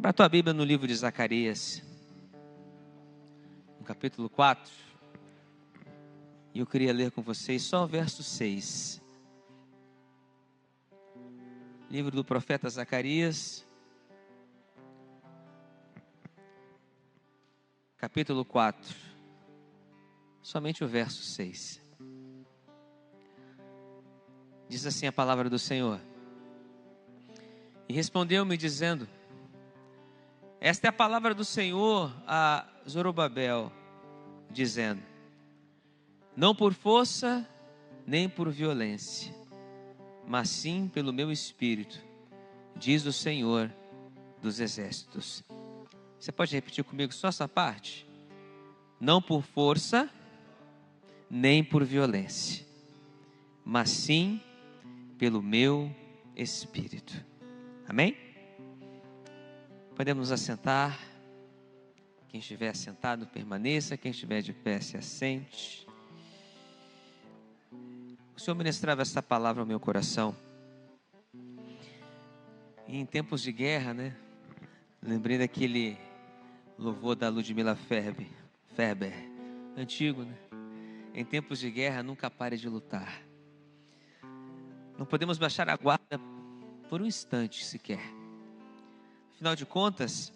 Abra a tua Bíblia no livro de Zacarias, no capítulo 4. E eu queria ler com vocês só o verso 6. Livro do profeta Zacarias, capítulo 4. Somente o verso 6. Diz assim a palavra do Senhor. E respondeu-me dizendo: esta é a palavra do Senhor a Zorobabel, dizendo: não por força, nem por violência, mas sim pelo meu espírito, diz o Senhor dos exércitos. Você pode repetir comigo só essa parte? Não por força, nem por violência, mas sim pelo meu espírito. Amém? Podemos nos assentar. Quem estiver assentado, permaneça. Quem estiver de pé, se assente. O Senhor ministrava essa palavra ao meu coração. E em tempos de guerra, né? Lembrei daquele louvor da Ludmila Ferber, antigo, né? Em tempos de guerra, nunca pare de lutar. Não podemos baixar a guarda por um instante sequer. Afinal de contas,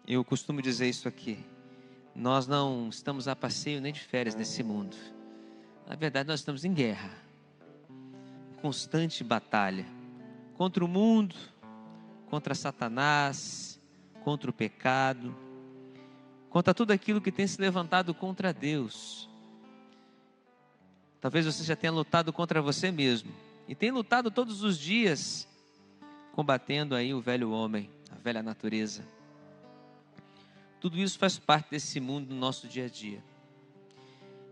eu costumo dizer isso aqui: nós não estamos a passeio nem de férias nesse mundo. Na verdade, nós estamos em guerra, em constante batalha contra o mundo, contra Satanás, contra o pecado, contra tudo aquilo que tem se levantado contra Deus. Talvez você já tenha lutado contra você mesmo e tem lutado todos os dias, combatendo aí o velho homem, a velha natureza. Tudo isso faz parte desse mundo do nosso dia a dia.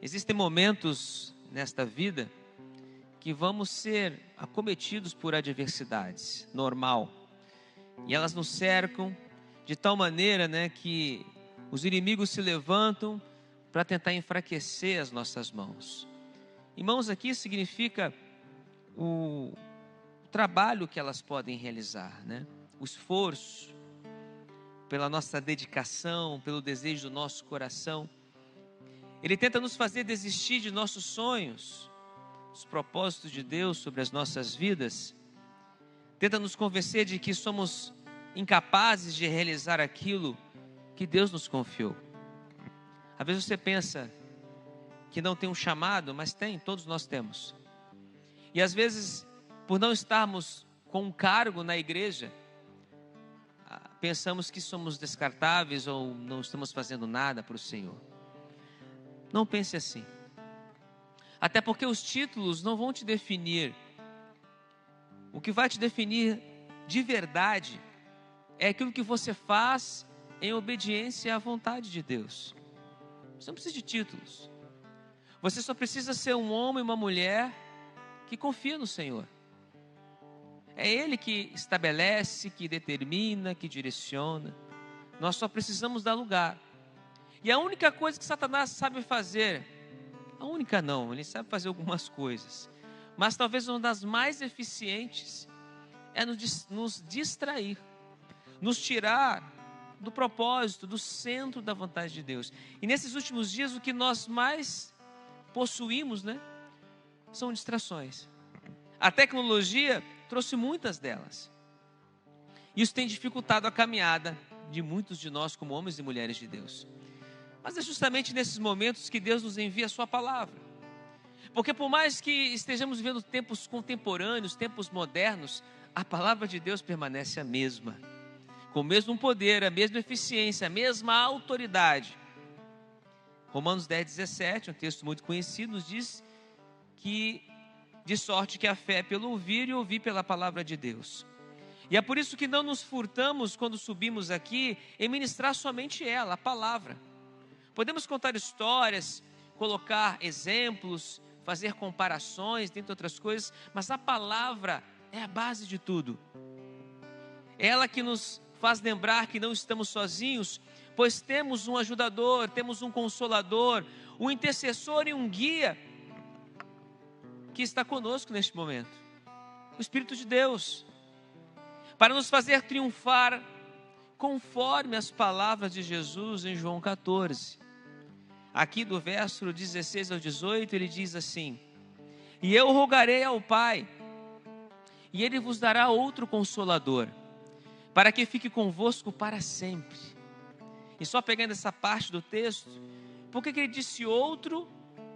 Existem momentos nesta vida que vamos ser acometidos por adversidades, normal. E elas nos cercam de tal maneira, né, que os inimigos se levantam para tentar enfraquecer as nossas mãos. E mãos aqui significa o trabalho que elas podem realizar, né? O esforço, pela nossa dedicação, pelo desejo do nosso coração. Ele tenta nos fazer desistir de nossos sonhos, os propósitos de Deus sobre as nossas vidas. Tenta nos convencer de que somos incapazes de realizar aquilo que Deus nos confiou. Às vezes você pensa que não tem um chamado, mas tem, todos nós temos. E às vezes, por não estarmos com um cargo na igreja, pensamos que somos descartáveis ou não estamos fazendo nada para o Senhor. Não pense assim. Até porque os títulos não vão te definir. O que vai te definir de verdade é aquilo que você faz em obediência à vontade de Deus. Você não precisa de títulos. Você só precisa ser um homem e uma mulher que confia no Senhor. É Ele que estabelece, que determina, que direciona. Nós só precisamos dar lugar. E a única coisa que Satanás sabe fazer, a única não, ele sabe fazer algumas coisas, mas talvez uma das mais eficientes é nos distrair, nos tirar do propósito, do centro da vontade de Deus. E nesses últimos dias o que nós mais possuímos, né, são distrações. A tecnologia trouxe muitas delas. Isso tem dificultado a caminhada de muitos de nós como homens e mulheres de Deus. Mas é justamente nesses momentos que Deus nos envia a sua palavra. Porque por mais que estejamos vivendo tempos contemporâneos, tempos modernos, a palavra de Deus permanece a mesma. Com o mesmo poder, a mesma eficiência, a mesma autoridade. Romanos 10:17, um texto muito conhecido, nos diz que de sorte que a fé é pelo ouvir e ouvir pela palavra de Deus. E é por isso que não nos furtamos quando subimos aqui em ministrar somente ela, a palavra. Podemos contar histórias, colocar exemplos, fazer comparações, dentre outras coisas, mas a palavra é a base de tudo. É ela que nos faz lembrar que não estamos sozinhos, pois temos um ajudador, temos um consolador, um intercessor e um guia que está conosco neste momento, o Espírito de Deus, para nos fazer triunfar conforme as palavras de Jesus em João 14. Aqui do verso 16 ao 18, ele diz assim: e eu rogarei ao Pai, e Ele vos dará outro Consolador, para que fique convosco para sempre. E só pegando essa parte do texto, por que ele disse outro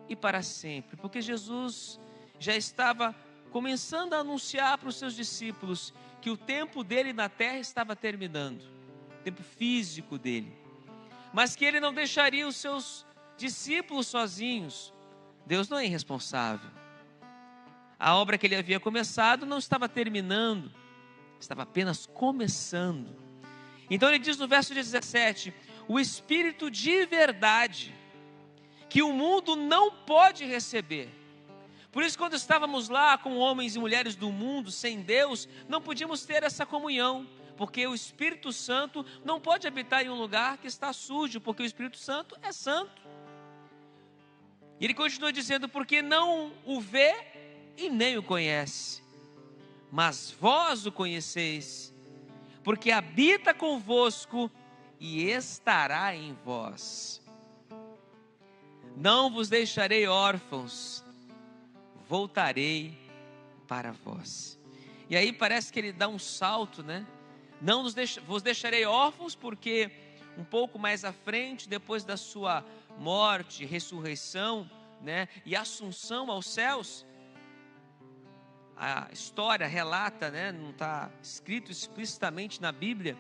e para sempre? Porque Jesus já estava começando a anunciar para os seus discípulos que o tempo dele na terra estava terminando, o tempo físico dele, mas que ele não deixaria os seus discípulos sozinhos. Deus não é irresponsável. A obra que ele havia começado não estava terminando, estava apenas começando. Então ele diz no verso 17: o Espírito de verdade, que o mundo não pode receber. Por isso, quando estávamos lá com homens e mulheres do mundo, sem Deus, não podíamos ter essa comunhão, porque o Espírito Santo não pode habitar em um lugar que está sujo, porque o Espírito Santo é santo. E ele continua dizendo: porque não o vê e nem o conhece, mas vós o conheceis, porque habita convosco e estará em vós. Não vos deixarei órfãos, voltarei para vós. E aí parece que ele dá um salto, né? Não vos deixarei órfãos, porque um pouco mais à frente, depois da sua morte, ressurreição, né, e assunção aos céus, a história relata, né, não está escrito explicitamente na Bíblia,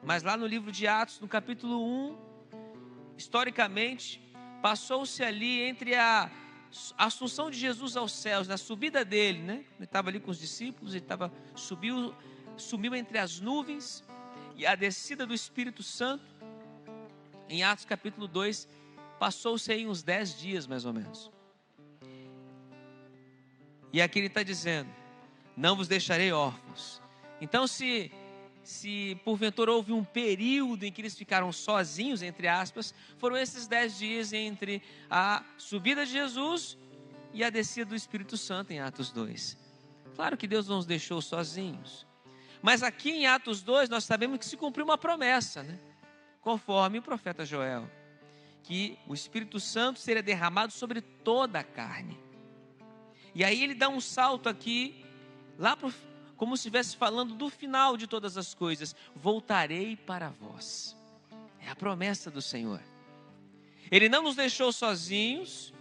mas lá no livro de Atos, no capítulo 1, historicamente, passou-se ali entre a assunção de Jesus aos céus, na subida dele, né? Ele estava ali com os discípulos, ele sumiu entre as nuvens, e a descida do Espírito Santo, em Atos capítulo 2, passou-se aí uns 10 dias mais ou menos. E aqui ele está dizendo: não vos deixarei órfãos. Então se porventura houve um período em que eles ficaram sozinhos, entre aspas, foram esses 10 dias entre a subida de Jesus e a descida do Espírito Santo em Atos 2. Claro que Deus não nos deixou sozinhos, mas aqui em Atos 2 nós sabemos que se cumpriu uma promessa, né? Conforme o profeta Joel, que o Espírito Santo seria derramado sobre toda a carne. E aí ele dá um salto aqui, lá como se estivesse falando do final de todas as coisas: voltarei para vós. É a promessa do Senhor. Ele não nos deixou sozinhos,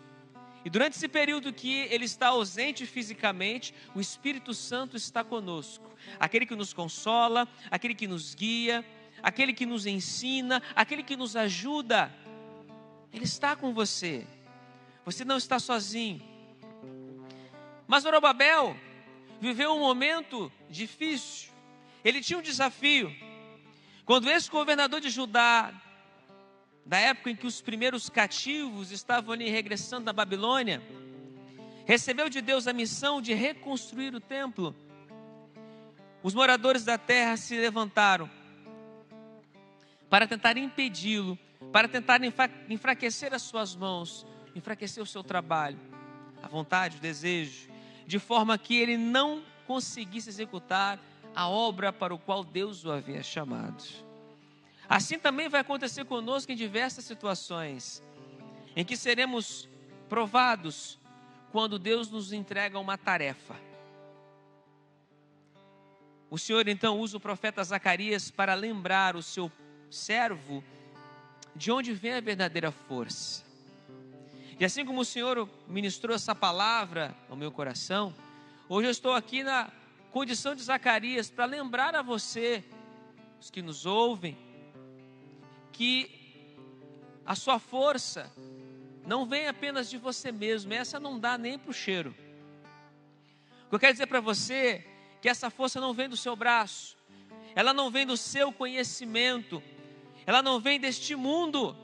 e durante esse período que ele está ausente fisicamente, o Espírito Santo está conosco, aquele que nos consola, aquele que nos guia, aquele que nos ensina, aquele que nos ajuda. Ele está com você, você não está sozinho. Mas Zorobabel viveu um momento difícil, ele tinha um desafio. Quando esse governador de Judá, da época em que os primeiros cativos estavam ali regressando da Babilônia, recebeu de Deus a missão de reconstruir o templo, os moradores da terra se levantaram para tentar impedi-lo, para tentar enfraquecer as suas mãos, enfraquecer o seu trabalho, a vontade, o desejo, de forma que ele não conseguisse executar a obra para o qual Deus o havia chamado. Assim também vai acontecer conosco em diversas situações, em que seremos provados quando Deus nos entrega uma tarefa. O Senhor então usa o profeta Zacarias para lembrar o seu servo de onde vem a verdadeira força. E assim como o Senhor ministrou essa palavra ao meu coração, hoje eu estou aqui na condição de Zacarias para lembrar a você, os que nos ouvem, que a sua força não vem apenas de você mesmo, essa não dá nem para o cheiro. O que eu quero dizer para você é que essa força não vem do seu braço, ela não vem do seu conhecimento, ela não vem deste mundo,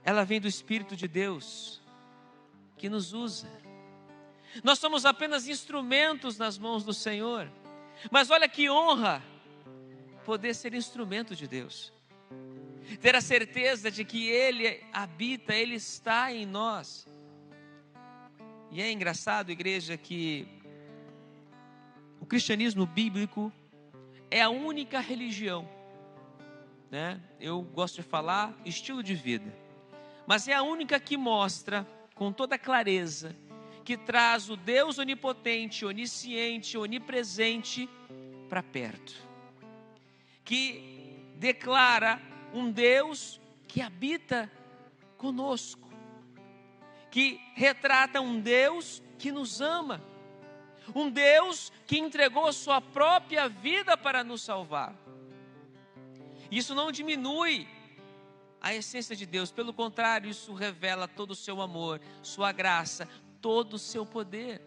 ela vem do Espírito de Deus que nos usa. Nós somos apenas instrumentos nas mãos do Senhor, mas olha que honra poder ser instrumento de Deus, ter a certeza de que Ele habita, Ele está em nós. E é engraçado, igreja, que o cristianismo bíblico é a única religião né? Eu gosto de falar estilo de vida. Mas é a única que mostra com toda clareza que traz o Deus onipotente, onisciente, onipresente para perto. Que declara um Deus que habita conosco. Que retrata um Deus que nos ama. Um Deus que entregou a sua própria vida para nos salvar. Isso não diminui a essência de Deus. Pelo contrário, isso revela todo o seu amor, sua graça, todo o seu poder.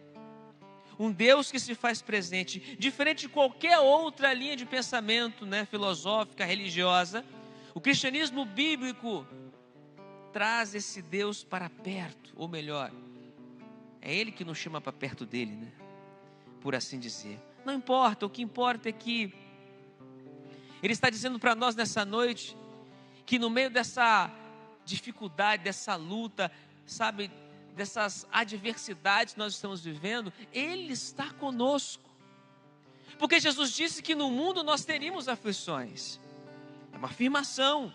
Um Deus que se faz presente, diferente de qualquer outra linha de pensamento, né, filosófica, religiosa. O cristianismo bíblico traz esse Deus para perto, ou melhor, é Ele que nos chama para perto dele, né? Por assim dizer. Não importa, o que importa é que Ele está dizendo para nós nessa noite, que no meio dessa dificuldade, dessa luta, sabe, dessas adversidades que nós estamos vivendo, Ele está conosco. Porque Jesus disse que no mundo nós teríamos aflições. É uma afirmação.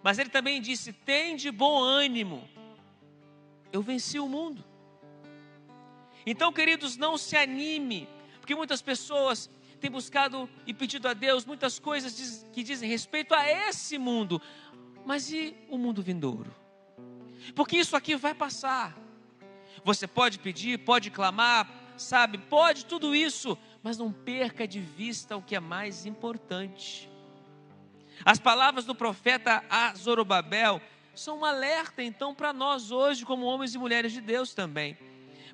Mas Ele também disse: tende bom ânimo, eu venci o mundo. Então, queridos, não se anime, porque muitas pessoas têm buscado e pedido a Deus muitas coisas que dizem respeito a esse mundo. Mas e o mundo vindouro? Porque isso aqui vai passar. Você pode pedir, pode clamar, sabe, pode tudo isso, mas não perca de vista o que é mais importante. As palavras do profeta a Zorobabel são um alerta então para nós hoje, como homens e mulheres de Deus também.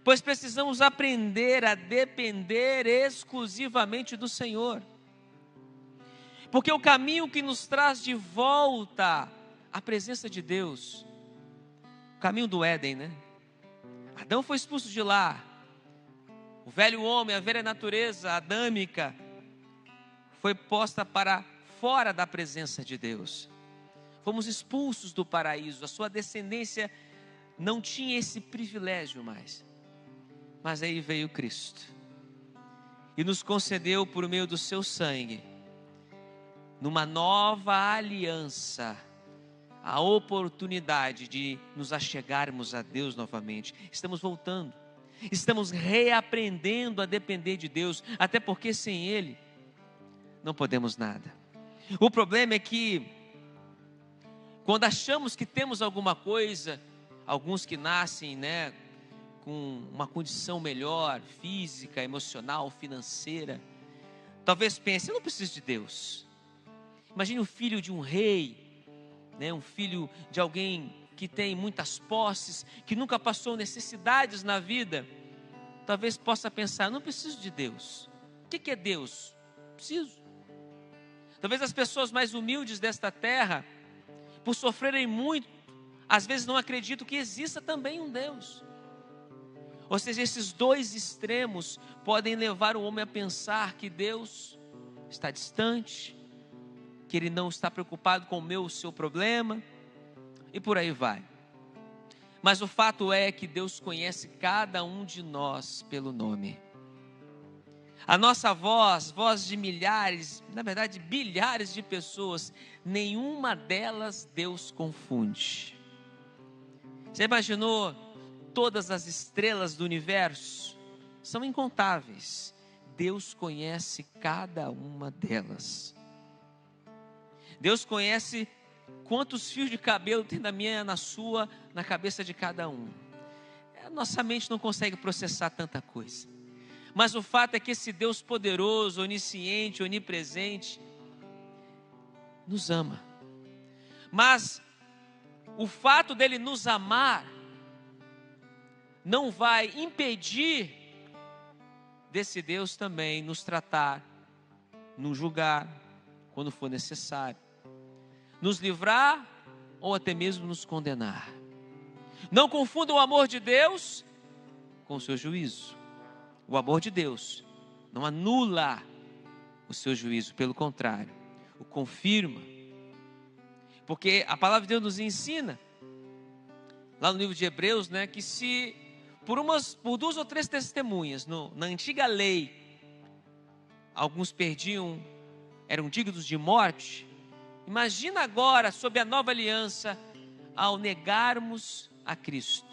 Pois precisamos aprender a depender exclusivamente do Senhor. Porque o caminho que nos traz de volta à presença de Deus, o caminho do Éden, né? Adão foi expulso de lá. O velho homem, a velha natureza adâmica, foi posta para fora da presença de Deus. Fomos expulsos do paraíso. A sua descendência não tinha esse privilégio mais. Mas aí veio Cristo e nos concedeu por meio do seu sangue, numa nova aliança, a oportunidade de nos achegarmos a Deus novamente. Estamos voltando, estamos reaprendendo a depender de Deus, até porque sem Ele não podemos nada. O problema é que quando achamos que temos alguma coisa, alguns que nascem, né, com uma condição melhor, física, emocional, financeira, talvez pense: eu não preciso de Deus. Imagine o filho de um rei, né, um filho de alguém que tem muitas posses, que nunca passou necessidades na vida, talvez possa pensar: não preciso de Deus. O que é Deus? Preciso. Talvez as pessoas mais humildes desta terra, por sofrerem muito, às vezes não acreditam que exista também um Deus. Ou seja, esses dois extremos podem levar o homem a pensar que Deus está distante, que Ele não está preocupado com o seu problema, e por aí vai. Mas o fato é que Deus conhece cada um de nós pelo nome. A nossa voz de milhares, na verdade bilhares de pessoas, nenhuma delas Deus confunde. Você imaginou? Todas as estrelas do universo são incontáveis. Deus conhece cada uma delas. Deus conhece quantos fios de cabelo tem na minha, na sua, na cabeça de cada um. A nossa mente não consegue processar tanta coisa. Mas o fato é que esse Deus poderoso, onisciente, onipresente, nos ama. Mas o fato dele nos amar não vai impedir desse Deus também nos tratar, nos julgar quando for necessário, nos livrar ou até mesmo nos condenar. Não confunda o amor de Deus com o seu juízo. O amor de Deus não anula o seu juízo, pelo contrário, o confirma. Porque a palavra de Deus nos ensina, lá no livro de Hebreus, né, que se por duas ou três testemunhas na antiga lei, alguns eram dignos de morte, Imagina agora, sob a nova aliança, ao negarmos a Cristo,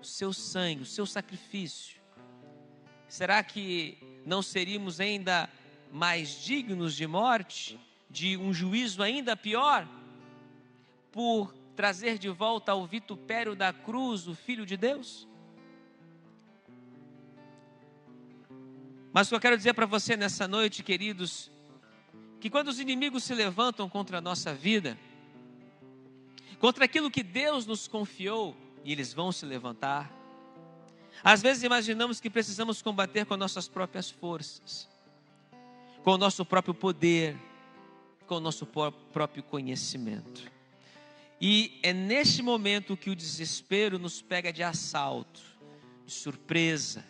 o seu sangue, o seu sacrifício. Será que não seríamos ainda mais dignos de morte, de um juízo ainda pior, por trazer de volta ao vitupério da cruz o Filho de Deus? Mas o que eu quero dizer para você nessa noite, queridos, que quando os inimigos se levantam contra a nossa vida, contra aquilo que Deus nos confiou, e eles vão se levantar, às vezes imaginamos que precisamos combater com nossas próprias forças, com o nosso próprio poder, com o nosso próprio conhecimento. E é neste momento que o desespero nos pega de assalto, de surpresa,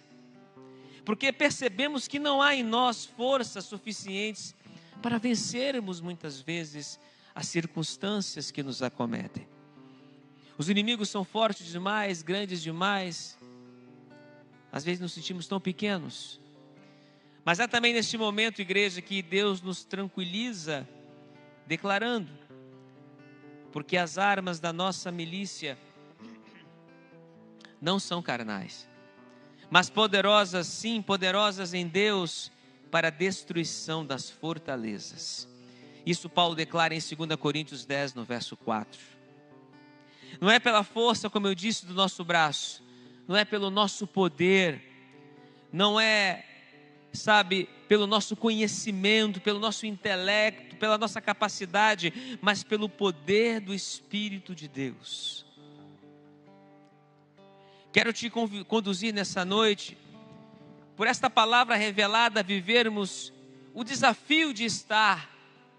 porque percebemos que não há em nós forças suficientes para vencermos muitas vezes as circunstâncias que nos acometem. Os inimigos são fortes demais, grandes demais. Às vezes nos sentimos tão pequenos. Mas há também neste momento, igreja, que Deus nos tranquiliza, declarando: porque as armas da nossa milícia não são carnais, mas poderosas, sim, poderosas em Deus para a destruição das fortalezas. Isso Paulo declara em 2 Coríntios 10, no verso 4. Não é pela força, como eu disse, do nosso braço, não é pelo nosso poder, não é, pelo nosso conhecimento, pelo nosso intelecto, pela nossa capacidade, mas pelo poder do Espírito de Deus. Quero te conduzir nessa noite, por esta palavra revelada, a vivermos o desafio de estar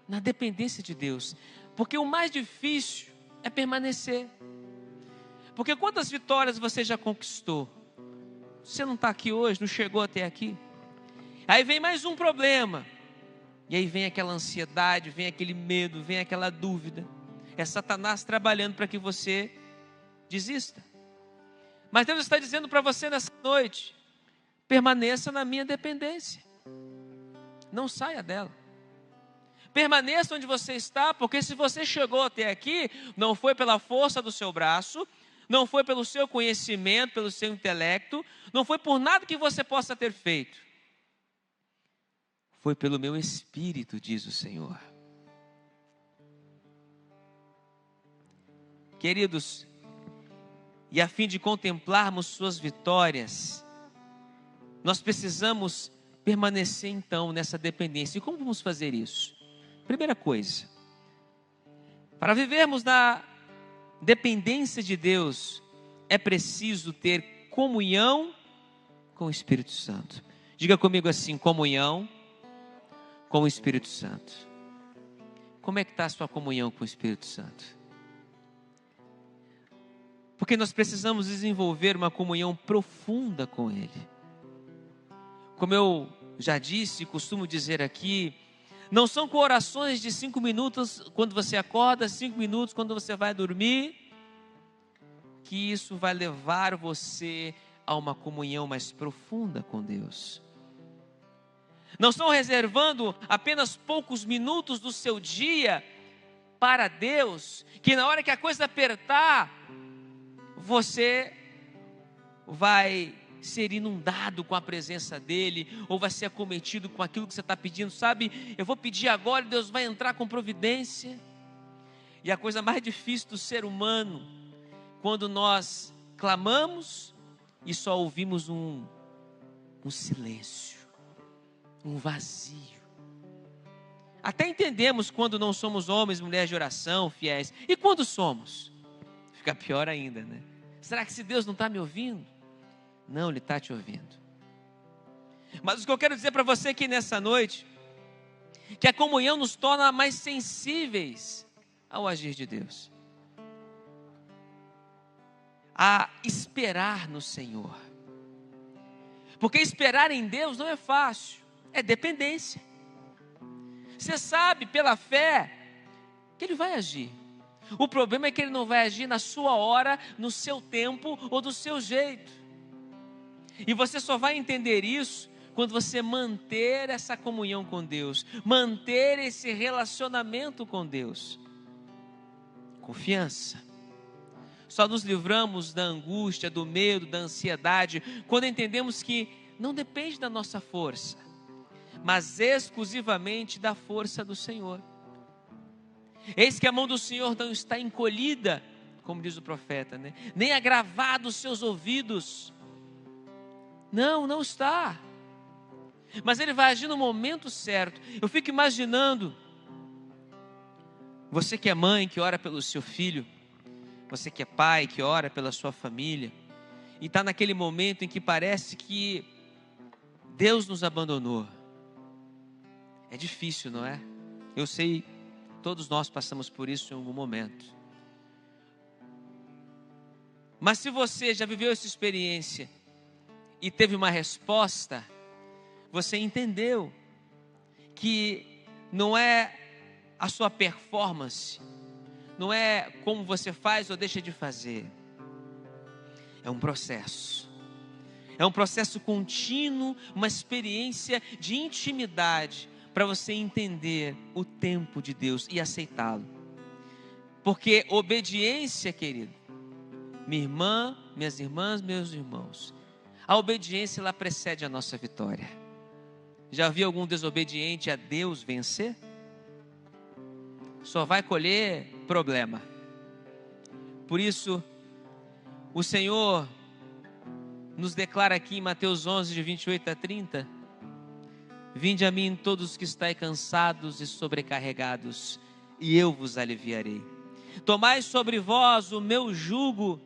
na dependência de Deus, porque o mais difícil é permanecer. Porque quantas vitórias você já conquistou? Você não está aqui hoje, não chegou até aqui. Aí vem mais um problema, e aí vem aquela ansiedade, vem aquele medo, vem aquela dúvida. É Satanás trabalhando para que você desista. Mas Deus está dizendo para você nessa noite: permaneça na minha dependência, não saia dela. Permaneça onde você está, porque se você chegou até aqui, não foi pela força do seu braço, não foi pelo seu conhecimento, pelo seu intelecto, não foi por nada que você possa ter feito. Foi pelo meu Espírito, diz o Senhor. Queridos, e a fim de contemplarmos suas vitórias, nós precisamos permanecer então nessa dependência. E como vamos fazer isso? Primeira coisa, para vivermos na dependência de Deus, é preciso ter comunhão com o Espírito Santo. Diga comigo assim: comunhão com o Espírito Santo. Como é que está a sua comunhão com o Espírito Santo? Porque nós precisamos desenvolver uma comunhão profunda com Ele. Como eu já disse e costumo dizer aqui, não são com orações de 5 minutos quando você acorda, 5 minutos quando você vai dormir, que isso vai levar você a uma comunhão mais profunda com Deus. Não estão reservando apenas poucos minutos do seu dia para Deus, que na hora que a coisa apertar, você vai ser inundado com a presença dEle, ou vai ser acometido com aquilo que você está pedindo. Sabe, eu vou pedir agora e Deus vai entrar com providência. E a coisa mais difícil do ser humano, quando nós clamamos e só ouvimos um silêncio, um vazio. Até entendemos quando não somos homens, mulheres de oração, fiéis. E quando somos? Fica pior ainda, né? Será que se Deus não está me ouvindo? Não, Ele está te ouvindo. Mas o que eu quero dizer para você aqui nessa noite, que a comunhão nos torna mais sensíveis ao agir de Deus, a esperar no Senhor. Porque esperar em Deus não é fácil, é dependência. Você sabe pela fé que Ele vai agir. O problema é que Ele não vai agir na sua hora, no seu tempo ou do seu jeito. E você só vai entender isso quando você manter essa comunhão com Deus, manter esse relacionamento com Deus. Confiança. Só nos livramos da angústia, do medo, da ansiedade, quando entendemos que não depende da nossa força, mas exclusivamente da força do Senhor. Eis que a mão do Senhor não está encolhida, como diz o profeta, né? Nem agravado os seus ouvidos. Não está. Mas Ele vai agir no momento certo. Eu fico imaginando, você que é mãe, que ora pelo seu filho, você que é pai, que ora pela sua família, e está naquele momento em que parece que Deus nos abandonou. É difícil, não é? Eu sei, todos nós passamos por isso em algum momento. Mas se você já viveu essa experiência e teve uma resposta, você entendeu que não é a sua performance, não é como você faz ou deixa de fazer. É um processo. É um processo contínuo, uma experiência de intimidade para você entender o tempo de Deus e aceitá-lo. Porque obediência, querido, minha irmã, minhas irmãs, meus irmãos, a obediência ela precede a nossa vitória. Já viu algum desobediente a Deus vencer? Só vai colher problema. Por isso, o Senhor nos declara aqui em Mateus 11, de 28 a 30, vinde a mim todos que estáis cansados e sobrecarregados, e eu vos aliviarei. Tomai sobre vós o meu jugo,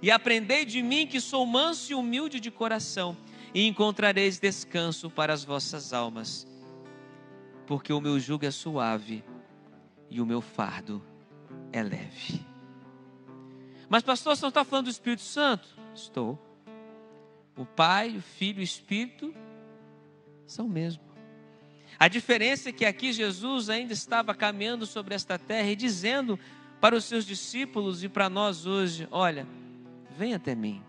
e aprendei de mim que sou manso e humilde de coração, e encontrareis descanso para as vossas almas, porque o meu jugo é suave, e o meu fardo é leve. Mas pastor, você não está falando do Espírito Santo? Estou. O Pai, o Filho e o Espírito são o mesmo. A diferença é que aqui Jesus ainda estava caminhando sobre esta terra e dizendo para os seus discípulos e para nós hoje, olha, vem até mim.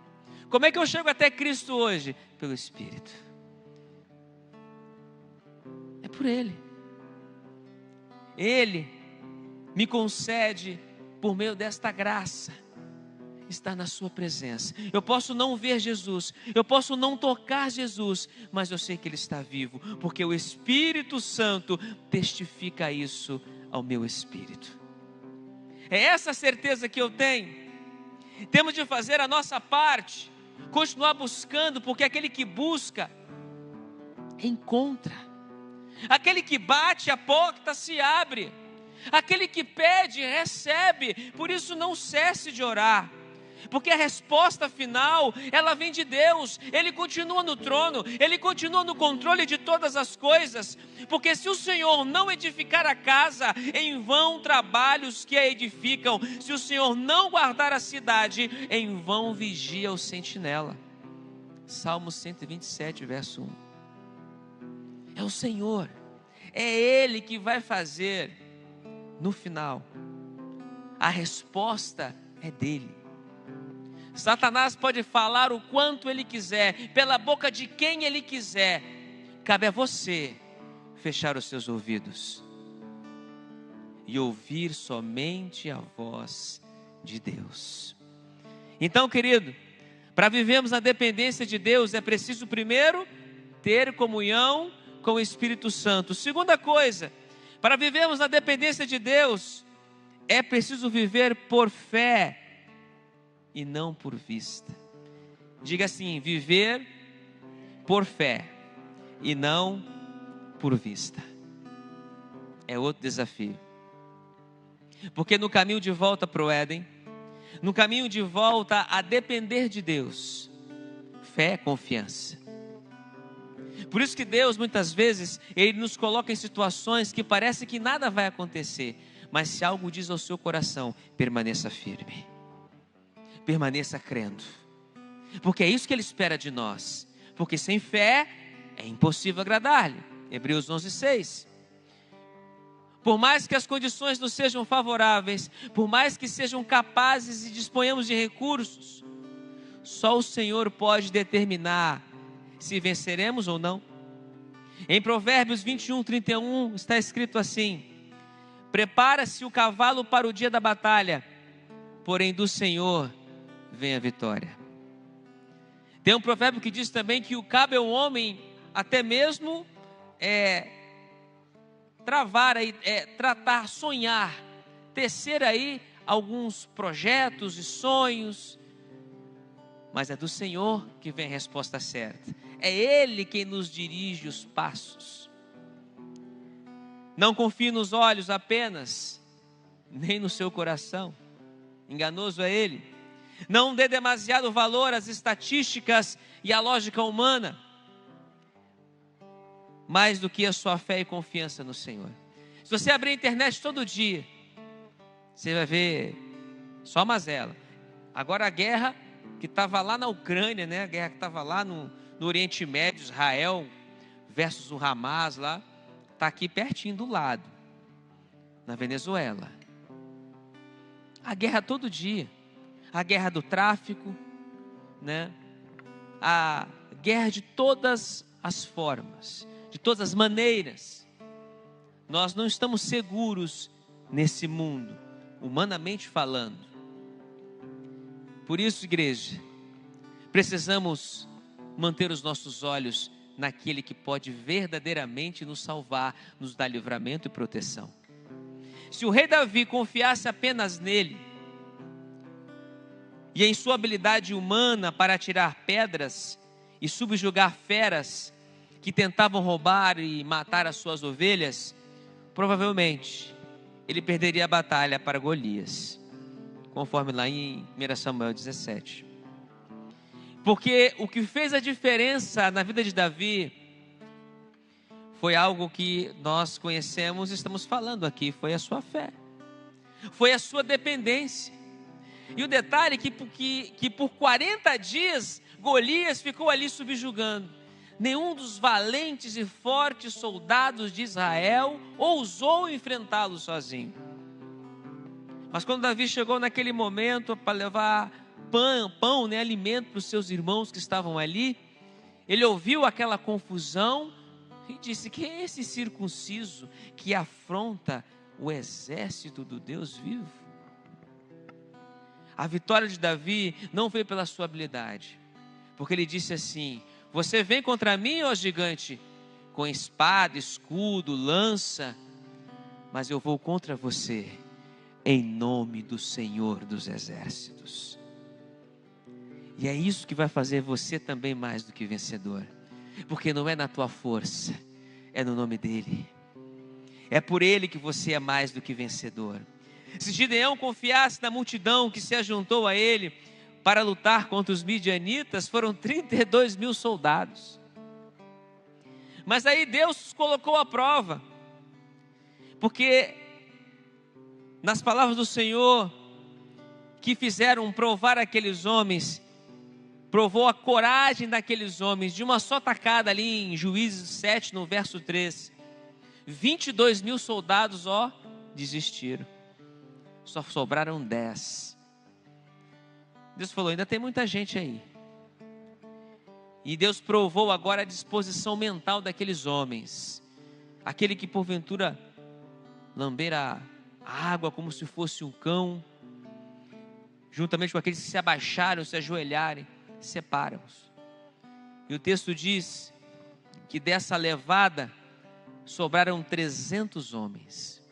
Como é que eu chego até Cristo hoje? Pelo Espírito. É por Ele. Ele me concede, por meio desta graça, estar na sua presença. Eu posso não ver Jesus, eu posso não tocar Jesus, mas eu sei que Ele está vivo, porque o Espírito Santo testifica isso ao meu espírito. É essa certeza que eu tenho. Temos de fazer a nossa parte, continuar buscando, porque aquele que busca, encontra. Aquele que bate, a porta se abre. Aquele que pede, recebe. Por isso não cesse de orar, porque a resposta final, ela vem de Deus. Ele continua no trono, Ele continua no controle de todas as coisas. Porque se o Senhor não edificar a casa, em vão trabalham os que a edificam. Se o Senhor não guardar a cidade, em vão vigia o sentinela. Salmo 127, verso 1. É o Senhor, é Ele que vai fazer no final. A resposta é dele. Satanás pode falar o quanto ele quiser, pela boca de quem ele quiser. Cabe a você fechar os seus ouvidos e ouvir somente a voz de Deus. Então, querido, para vivermos na dependência de Deus, é preciso primeiro ter comunhão com o Espírito Santo. Segunda coisa, para vivermos na dependência de Deus, é preciso viver por fé e não por vista. Diga assim: viver por fé e não por vista. É outro desafio. Porque no caminho de volta para o Éden, no caminho de volta a depender de Deus, fé é confiança. Por isso que Deus muitas vezes, Ele nos coloca em situações que parece que nada vai acontecer, mas se algo diz ao seu coração, permaneça firme, permaneça crendo, porque é isso que Ele espera de nós, porque sem fé é impossível agradar-lhe. Hebreus 11:6. Por mais que as condições não sejam favoráveis, por mais que sejam capazes e disponhamos de recursos, só o Senhor pode determinar se venceremos ou não. Em Provérbios 21:31 está escrito assim: prepara-se o cavalo para o dia da batalha, porém do Senhor vem a vitória. Tem um provérbio que diz também que o cabe ao homem até mesmo tratar, sonhar, tecer aí alguns projetos e sonhos, mas é do Senhor que vem a resposta certa. É Ele quem nos dirige os passos. Não confie nos olhos apenas, nem no seu coração. Enganoso é ele. Não dê demasiado valor às estatísticas e à lógica humana, mais do que a sua fé e confiança no Senhor. Se você abrir a internet todo dia, você vai ver só mazela. Agora a guerra que estava lá na Ucrânia, né? A guerra que estava lá no Oriente Médio, Israel versus o Hamas lá, está aqui pertinho do lado, na Venezuela. A guerra todo dia, a guerra do tráfico, né? A guerra de todas as formas, de todas as maneiras. Nós não estamos seguros nesse mundo, humanamente falando. Por isso, igreja, precisamos manter os nossos olhos naquele que pode verdadeiramente nos salvar, nos dar livramento e proteção. Se o rei Davi confiasse apenas nele e em sua habilidade humana para atirar pedras e subjugar feras que tentavam roubar e matar as suas ovelhas, provavelmente ele perderia a batalha para Golias, conforme lá em 1 Samuel 17. Porque o que fez a diferença na vida de Davi foi algo que nós conhecemos e estamos falando aqui, foi a sua fé, foi a sua dependência. E o detalhe é que por 40 dias Golias ficou ali subjugando. Nenhum dos valentes e fortes soldados de Israel ousou enfrentá-lo sozinho. Mas quando Davi chegou naquele momento para levar pão, né, alimento para os seus irmãos que estavam ali, ele ouviu aquela confusão e disse: quem é esse circunciso que afronta o exército do Deus vivo? A vitória de Davi não veio pela sua habilidade, porque ele disse assim: você vem contra mim, ó gigante, com espada, escudo, lança, mas eu vou contra você em nome do Senhor dos Exércitos. E é isso que vai fazer você também mais do que vencedor, porque não é na tua força, é no nome dele. É por ele que você é mais do que vencedor. Se Gideão confiasse na multidão que se ajuntou a ele para lutar contra os midianitas, foram 32 mil soldados. Mas aí Deus os colocou à prova, porque nas palavras do Senhor, que fizeram provar aqueles homens, provou a coragem daqueles homens, de uma só tacada ali em Juízes 7, no verso 3, 22 mil soldados, desistiram, só sobraram 10. Deus falou: ainda tem muita gente aí. E Deus provou agora a disposição mental daqueles homens, aquele que porventura lamber a água como se fosse um cão, juntamente com aqueles que se abaixaram, se ajoelharem, separa-os. E o texto diz que dessa levada sobraram 300 homens.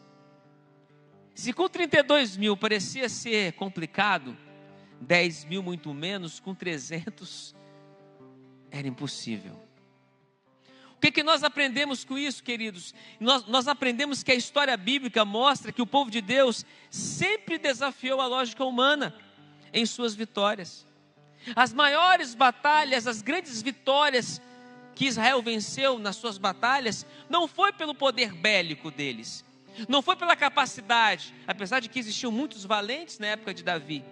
Se com 32 mil parecia ser complicado, 10 mil muito menos, com 300 era impossível. O que nós aprendemos com isso, queridos? Nós aprendemos que a história bíblica mostra que o povo de Deus sempre desafiou a lógica humana em suas vitórias. As maiores batalhas, as grandes vitórias que Israel venceu nas suas batalhas, não foi pelo poder bélico deles, não foi pela capacidade, apesar de que existiam muitos valentes na época de Davi,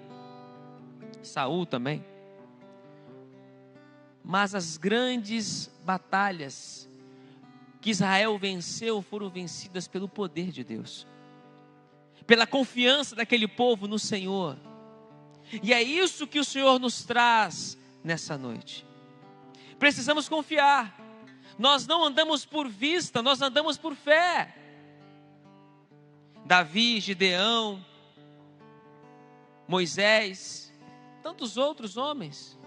Saul também. Mas as grandes batalhas que Israel venceu foram vencidas pelo poder de Deus, pela confiança daquele povo no Senhor. E é isso que o Senhor nos traz nessa noite. Precisamos confiar. Nós não andamos por vista, nós andamos por fé. Davi, Gideão, Moisés, tantos outros homens,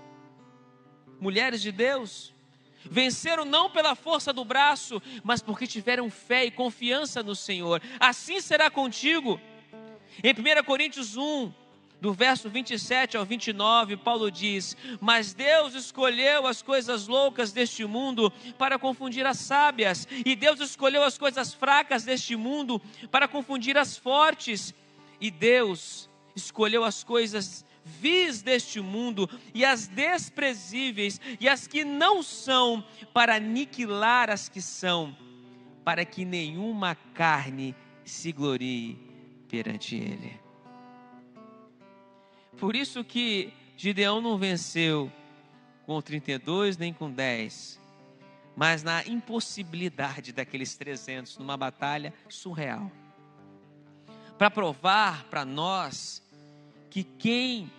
mulheres de Deus, venceram não pela força do braço, mas porque tiveram fé e confiança no Senhor. Assim será contigo. Em 1 Coríntios 1, do verso 27 ao 29, Paulo diz: mas Deus escolheu as coisas loucas deste mundo para confundir as sábias, e Deus escolheu as coisas fracas deste mundo para confundir as fortes, e Deus escolheu as coisas vis deste mundo e as desprezíveis e as que não são, para aniquilar as que são, para que nenhuma carne se glorie perante Ele. Por isso que Gideão não venceu com 32 nem com 10, mas na impossibilidade daqueles 300 numa batalha surreal. Para provar para nós que quem,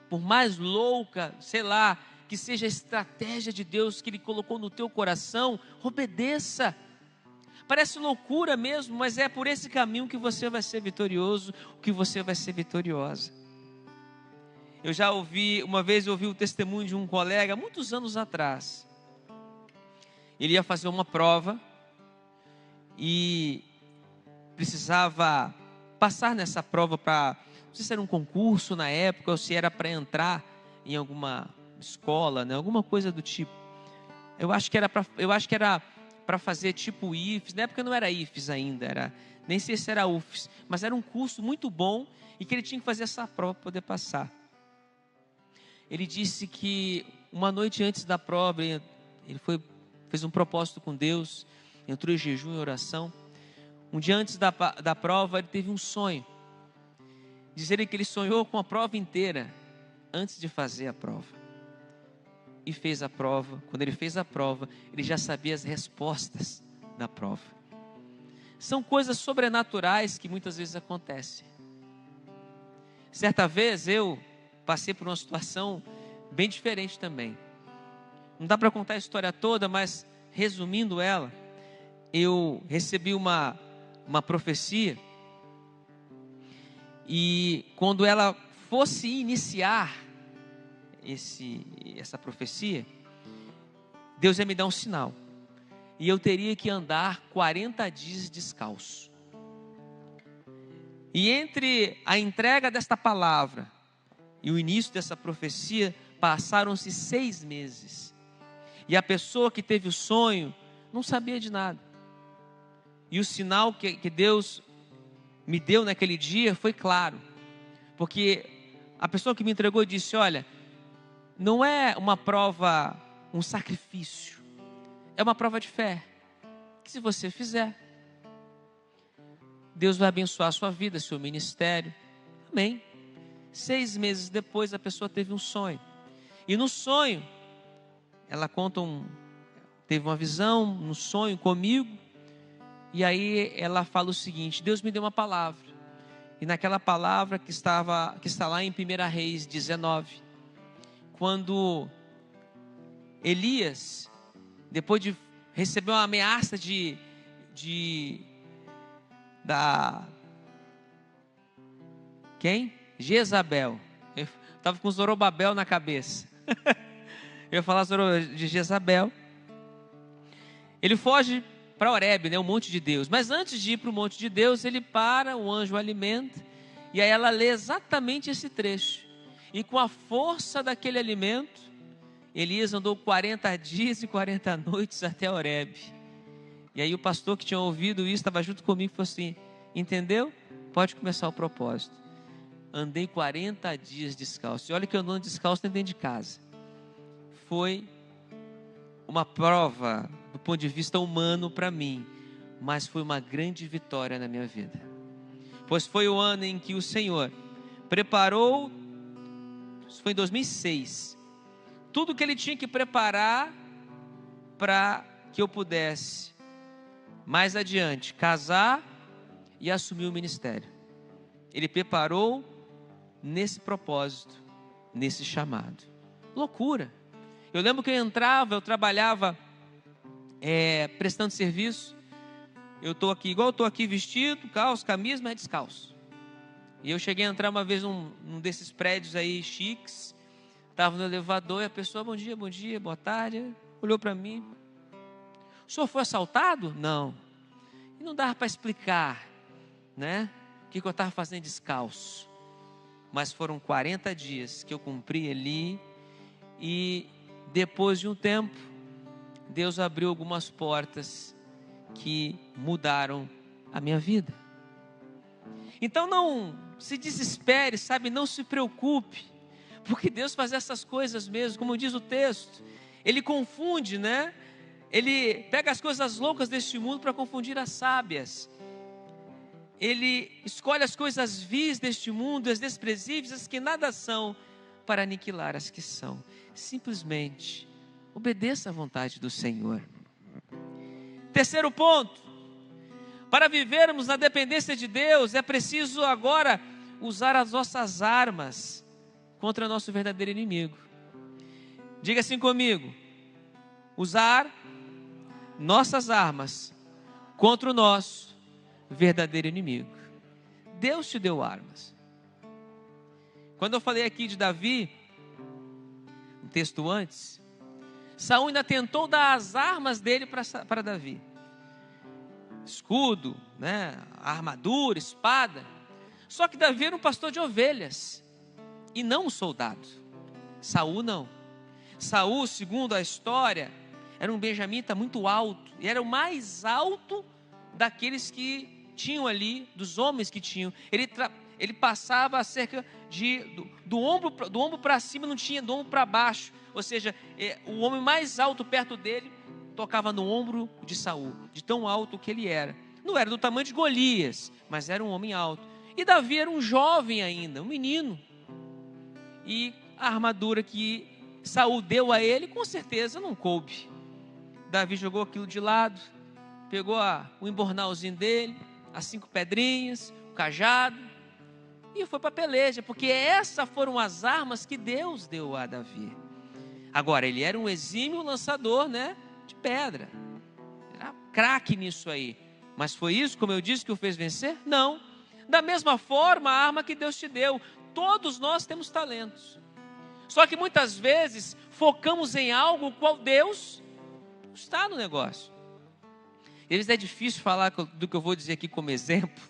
por mais louca, sei lá, que seja a estratégia de Deus que Ele colocou no teu coração, obedeça. Parece loucura mesmo, mas é por esse caminho que você vai ser vitorioso, que você vai ser vitoriosa. Eu já ouvi, uma vez eu ouvi o testemunho de um colega, muitos anos atrás. Ele ia fazer uma prova e precisava passar nessa prova para, não sei se era um concurso na época, ou se era para entrar em alguma escola, né, alguma coisa do tipo. Eu acho que era para fazer tipo IFES, na época não era IFES ainda, nem sei se era UFES, mas era um curso muito bom e que ele tinha que fazer essa prova para poder passar. Ele disse que uma noite antes da prova, ele fez um propósito com Deus, entrou em jejum e oração. Um dia antes da prova, ele teve um sonho. Diz ele que ele sonhou com a prova inteira, antes de fazer a prova. E fez a prova. Quando ele fez a prova, ele já sabia as respostas da prova. São coisas sobrenaturais que muitas vezes acontecem. Certa vez eu passei por uma situação bem diferente também. Não dá para contar a história toda, mas resumindo ela, eu recebi uma profecia, e quando ela fosse iniciar essa profecia, Deus ia me dar um sinal, e eu teria que andar 40 dias descalço. E entre a entrega desta palavra e o início dessa profecia, passaram-se 6 meses. E a pessoa que teve o sonho não sabia de nada. E o sinal que Deus me deu naquele dia foi claro. Porque a pessoa que me entregou disse: olha, não é uma prova, um sacrifício. É uma prova de fé. Que se você fizer, Deus vai abençoar a sua vida, seu ministério. Amém. 6 meses depois, a pessoa teve um sonho. E no sonho, ela conta teve uma visão, um sonho comigo. E aí ela fala o seguinte: Deus me deu uma palavra. E naquela palavra que está lá em 1 Reis 19, quando Elias, depois de receber uma ameaça quem? Jezabel. Eu estava com Zorobabel na cabeça. Eu ia falar de Jezabel. Ele foge para Horebe, né, o monte de Deus. Mas antes de ir para o monte de Deus, ele para, o anjo o alimenta. E aí ela lê exatamente esse trecho. E com a força daquele alimento, Elias andou 40 dias e 40 noites até Horebe. E aí o pastor que tinha ouvido isso, estava junto comigo e falou assim: entendeu? Pode começar o propósito. Andei 40 dias descalço. E olha que eu ando descalço dentro de casa. Foi uma prova do ponto de vista humano para mim, mas foi uma grande vitória na minha vida. Pois foi o ano em que o Senhor preparou, isso foi em 2006, tudo que Ele tinha que preparar para que eu pudesse, mais adiante, casar e assumir o ministério. Ele preparou nesse propósito, nesse chamado. Loucura. Eu lembro que eu trabalhava prestando serviço. Eu estou aqui, igual eu estou aqui vestido, calço, camisa, mas descalço. E eu cheguei a entrar uma vez num desses prédios aí chiques, estava no elevador e a pessoa, bom dia, boa tarde, olhou para mim. O senhor foi assaltado? Não. E não dava para explicar, né? O que eu estava fazendo descalço. Mas foram 40 dias que eu cumpri ali. E depois de um tempo, Deus abriu algumas portas que mudaram a minha vida. Então não se desespere, sabe? Não se preocupe. Porque Deus faz essas coisas mesmo, como diz o texto. Ele confunde, né? Ele pega as coisas loucas deste mundo para confundir as sábias. Ele escolhe as coisas vis deste mundo, as desprezíveis, as que nada são, para aniquilar as que são. Simplesmente obedeça à vontade do Senhor. Terceiro ponto: para vivermos na dependência de Deus, é preciso agora usar as nossas armas contra nosso verdadeiro inimigo. Diga assim comigo: usar nossas armas contra o nosso verdadeiro inimigo. Deus te deu armas. Quando eu falei aqui de Davi, um texto antes, Saul ainda tentou dar as armas dele para Davi. Escudo, né? Armadura, espada. Só que Davi era um pastor de ovelhas e não um soldado. Saul não. Saul, segundo a história, era um benjamita muito alto, e era o mais alto daqueles que tinham ali, dos homens que tinham. Ele passava cerca do ombro para cima, não tinha do ombro para baixo. Ou seja, o homem mais alto perto dele tocava no ombro de Saul, de tão alto que ele era. Não era do tamanho de Golias, mas era um homem alto. E Davi era um jovem ainda, um menino. E a armadura que Saul deu a ele, com certeza não coube. Davi jogou aquilo de lado, pegou o embornalzinho dele, as 5 pedrinhas, o cajado, e foi para a peleja, porque essas foram as armas que Deus deu a Davi. Agora, ele era um exímio lançador, né, de pedra, era craque nisso aí, mas foi isso, como eu disse, que o fez vencer? Não. Da mesma forma, a arma que Deus te deu, todos nós temos talentos, só que muitas vezes focamos em algo qual Deus está no negócio. Às vezes é difícil falar do que eu vou dizer aqui como exemplo,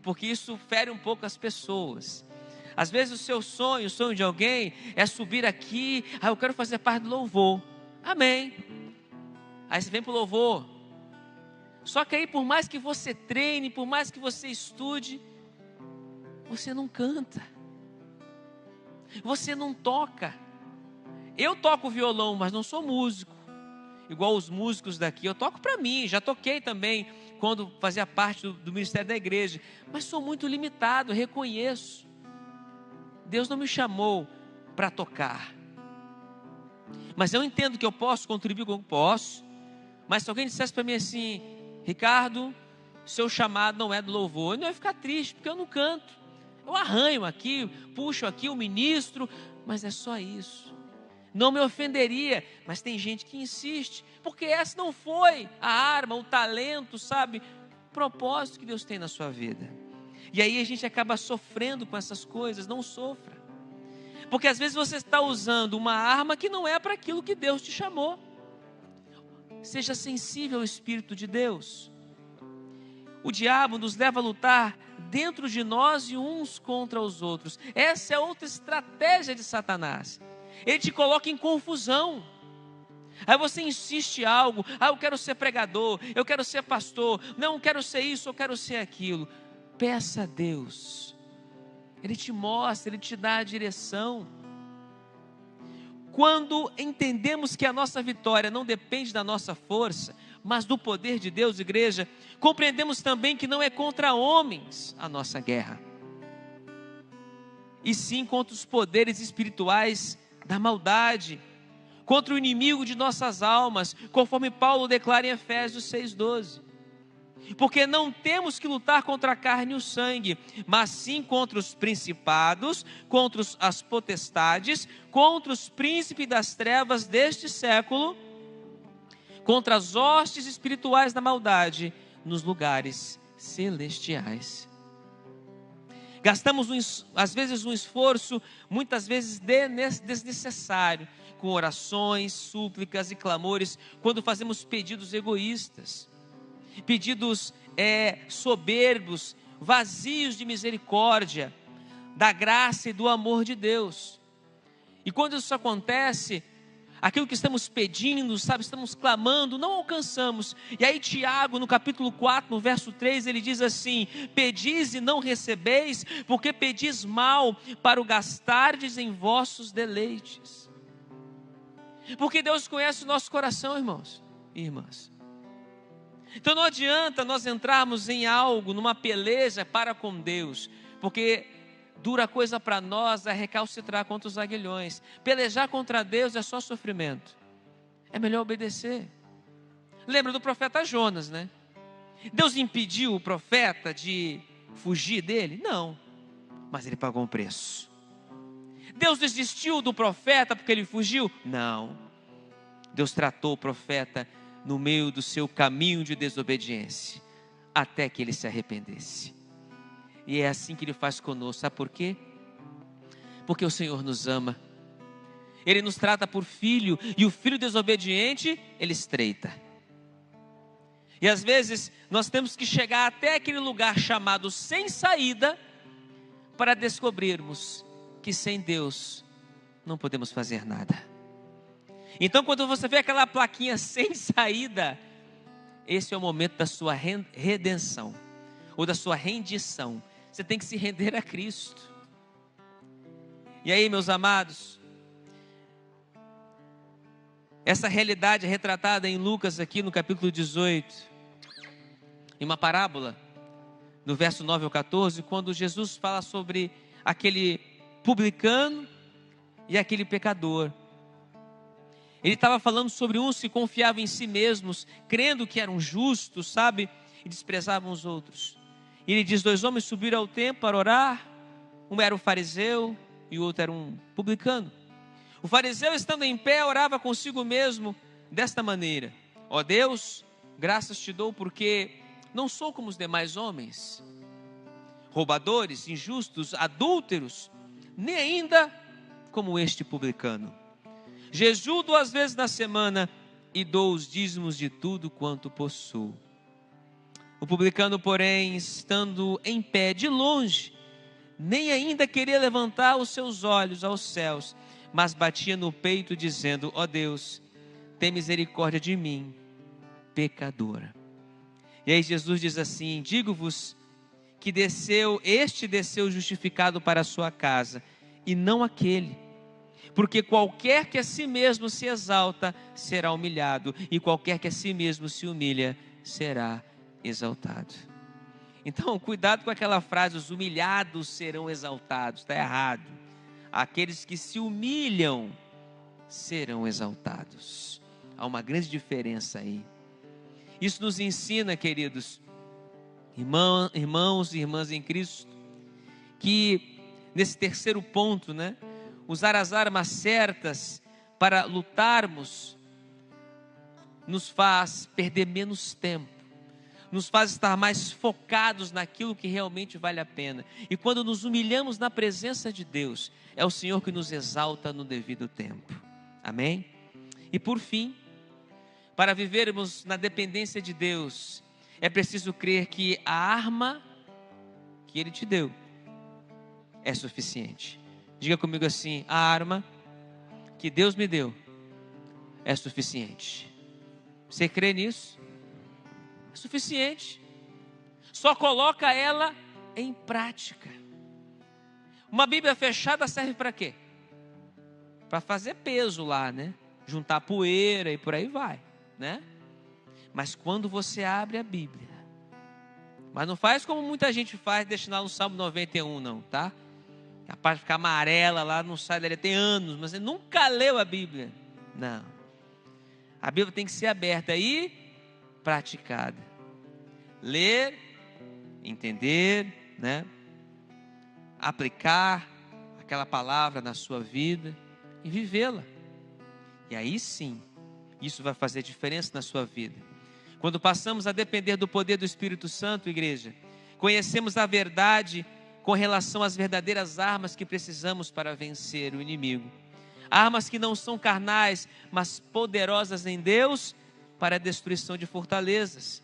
porque isso fere um pouco as pessoas. Às vezes o seu sonho, o sonho de alguém é subir aqui, eu quero fazer parte do louvor. Amém. Aí você vem para o louvor. Só que aí, por mais que você treine, por mais que você estude, você não canta, você não toca. Eu toco violão, mas não sou músico, igual os músicos daqui. Eu toco para mim, já toquei também quando fazia parte do ministério da igreja, mas sou muito limitado, reconheço. Deus não me chamou para tocar, mas eu entendo que eu posso contribuir como posso. Mas se alguém dissesse para mim assim: Ricardo, seu chamado não é do louvor, eu não ia ficar triste, porque eu não canto. Eu arranho aqui, puxo aqui o ministro, mas é só isso. Não me ofenderia, mas tem gente que insiste, porque essa não foi a arma, o talento, sabe, o propósito que Deus tem na sua vida. E aí a gente acaba sofrendo com essas coisas. Não sofra, porque às vezes você está usando uma arma que não é para aquilo que Deus te chamou. Seja sensível ao Espírito de Deus. O diabo nos leva a lutar dentro de nós e uns contra os outros. Essa é outra estratégia de Satanás. Ele te coloca em confusão. Aí você insiste em algo: eu quero ser pregador, eu quero ser pastor, não, eu quero ser isso, eu quero ser aquilo. Peça a Deus, Ele te mostra, Ele te dá a direção. Quando entendemos que a nossa vitória não depende da nossa força, mas do poder de Deus, igreja, compreendemos também que não é contra homens a nossa guerra, e sim contra os poderes espirituais da maldade, contra o inimigo de nossas almas, conforme Paulo declara em Efésios 6,12. Porque não temos que lutar contra a carne e o sangue, mas sim contra os principados, contra as potestades, contra os príncipes das trevas deste século, contra as hostes espirituais da maldade nos lugares celestiais. Gastamos, às vezes, um esforço, muitas vezes desnecessário, com orações, súplicas e clamores, quando fazemos pedidos egoístas, pedidos soberbos, vazios de misericórdia, da graça e do amor de Deus. E quando isso acontece, aquilo que estamos pedindo, estamos clamando, não alcançamos. E aí Tiago, no capítulo 4, no verso 3, ele diz assim: pedis e não recebeis, porque pedis mal, para o gastardes em vossos deleites. Porque Deus conhece o nosso coração, irmãos e irmãs. Então não adianta nós entrarmos em algo, numa peleja para com Deus, porque dura coisa para nós é recalcitrar contra os aguilhões. Pelejar contra Deus é só sofrimento. É melhor obedecer. Lembra do profeta Jonas, né? Deus impediu o profeta de fugir dele? Não, mas ele pagou um preço. Deus desistiu do profeta porque ele fugiu? Não. Deus tratou o profeta no meio do seu caminho de desobediência, até que ele se arrependesse. E é assim que Ele faz conosco. Sabe por quê? Porque o Senhor nos ama. Ele nos trata por filho. E o filho desobediente, Ele estreita. E às vezes nós temos que chegar até aquele lugar chamado sem saída, para descobrirmos que sem Deus não podemos fazer nada. Então quando você vê aquela plaquinha sem saída, esse é o momento da sua redenção, ou da sua rendição. Você tem que se render a Cristo. E aí, meus amados, essa realidade é retratada em Lucas aqui no capítulo 18, em uma parábola, no verso 9 ao 14, quando Jesus fala sobre aquele publicano e aquele pecador. Ele estava falando sobre uns que confiavam em si mesmos, crendo que eram justos, sabe? E desprezavam os outros. E ele diz: 2 homens subiram ao templo para orar. Um era um fariseu e o outro era um publicano. O fariseu, estando em pé, orava consigo mesmo desta maneira: ó Deus, graças te dou porque não sou como os demais homens, roubadores, injustos, adúlteros, nem ainda como este publicano. Jejuo 2 vezes na semana e dou os dízimos de tudo quanto possuo. O publicano, porém, estando em pé de longe, nem ainda queria levantar os seus olhos aos céus, mas batia no peito dizendo: ó Deus, tem misericórdia de mim, pecadora. E aí Jesus diz assim: digo-vos que este desceu justificado para a sua casa, e não aquele. Porque qualquer que a si mesmo se exalta, será humilhado, e qualquer que a si mesmo se humilha, será exaltado. Então, cuidado com aquela frase: os humilhados serão exaltados. Está errado. Aqueles que se humilham serão exaltados. Há uma grande diferença aí. Isso nos ensina, queridos, irmãos e irmãs em Cristo, que nesse terceiro ponto, né, usar as armas certas para lutarmos nos faz perder menos tempo, nos faz estar mais focados naquilo que realmente vale a pena. E quando nos humilhamos na presença de Deus, é o Senhor que nos exalta no devido tempo. Amém? E por fim, para vivermos na dependência de Deus, é preciso crer que a arma que Ele te deu é suficiente. Diga comigo assim: a arma que Deus me deu é suficiente. Você crê nisso? É suficiente. Só coloca ela em prática. Uma Bíblia fechada serve para quê? Para fazer peso lá, né? Juntar poeira e por aí vai, né? Mas quando você abre a Bíblia, mas não faz como muita gente faz, deixa lá no Salmo 91 não, tá? A parte ficar amarela lá, não sai dali, tem anos, mas você nunca leu a Bíblia. Não. A Bíblia tem que ser aberta e praticada. Ler, entender, né? Aplicar aquela palavra na sua vida e vivê-la. E aí sim, Isso vai fazer diferença na sua vida. Quando passamos a depender do poder do Espírito Santo, igreja, conhecemos a verdade com relação às verdadeiras armas que precisamos para vencer o inimigo. Armas que não são carnais, mas poderosas em Deus para a destruição de fortalezas.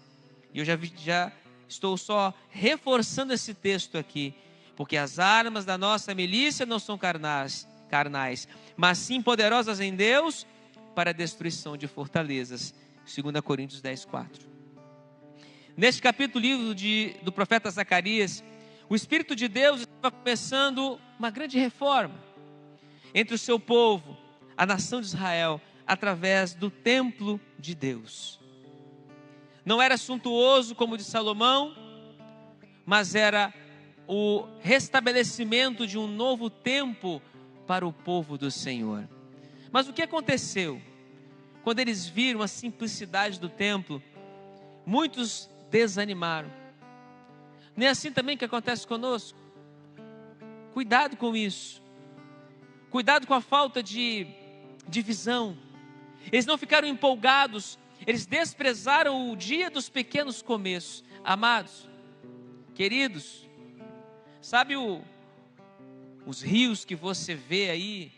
E eu já estou só reforçando esse texto aqui, porque as armas da nossa milícia não são carnais, mas sim poderosas em Deus para a destruição de fortalezas. 2 Coríntios 10:4. Neste capítulo livro do profeta Zacarias, o Espírito de Deus estava começando uma grande reforma entre o seu povo, a nação de Israel, através do templo de Deus. Não era suntuoso como o de Salomão, mas era o restabelecimento de um novo tempo para o povo do Senhor. Mas o que aconteceu? Quando eles viram a simplicidade do templo, muitos desanimaram. Não é assim também que acontece conosco? Cuidado com isso. Cuidado com a falta de visão. Eles não ficaram empolgados, eles desprezaram o dia dos pequenos começos. Amados, queridos, sabe os rios que você vê aí,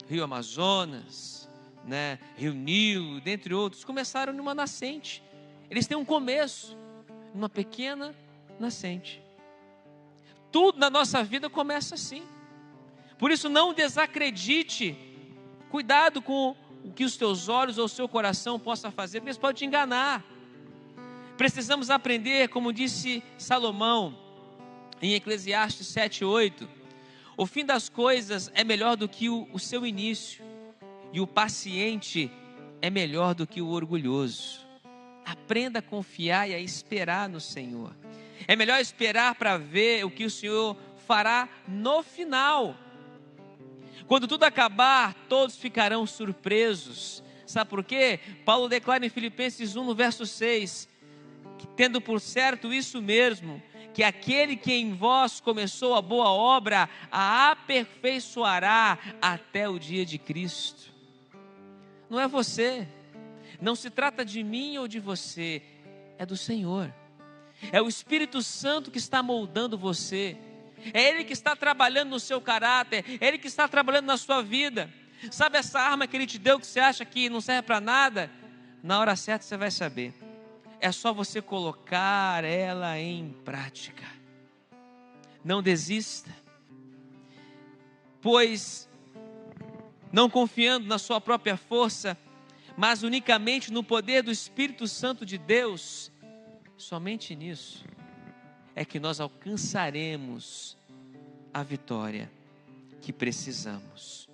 Rio Amazonas, né, Rio Nilo, dentre outros, começaram numa nascente. Eles têm um começo, numa pequena nascente. Tudo na nossa vida começa assim. Por isso não desacredite. Cuidado com o que os teus olhos ou o seu coração possa fazer, porque eles podem te enganar. Precisamos aprender, como disse Salomão em Eclesiastes 7:8, o fim das coisas é melhor do que o seu início, e o paciente é melhor do que o orgulhoso. Aprenda a confiar e a esperar no Senhor. É melhor esperar para ver o que o Senhor fará no final. Quando tudo acabar, todos ficarão surpresos. Sabe por quê? Paulo declara em Filipenses 1, no verso 6, que tendo por certo isso mesmo, que aquele que em vós começou a boa obra, a aperfeiçoará até o dia de Cristo. Não é você, não se trata de mim ou de você, é do Senhor. É o Espírito Santo que está moldando você. É Ele que está trabalhando no seu caráter. É Ele que está trabalhando na sua vida. Sabe essa arma que Ele te deu que você acha que não serve para nada? Na hora certa você vai saber. É só você colocar ela em prática. Não desista. Pois, não confiando na sua própria força, mas unicamente no poder do Espírito Santo de Deus, somente nisso é que nós alcançaremos a vitória que precisamos.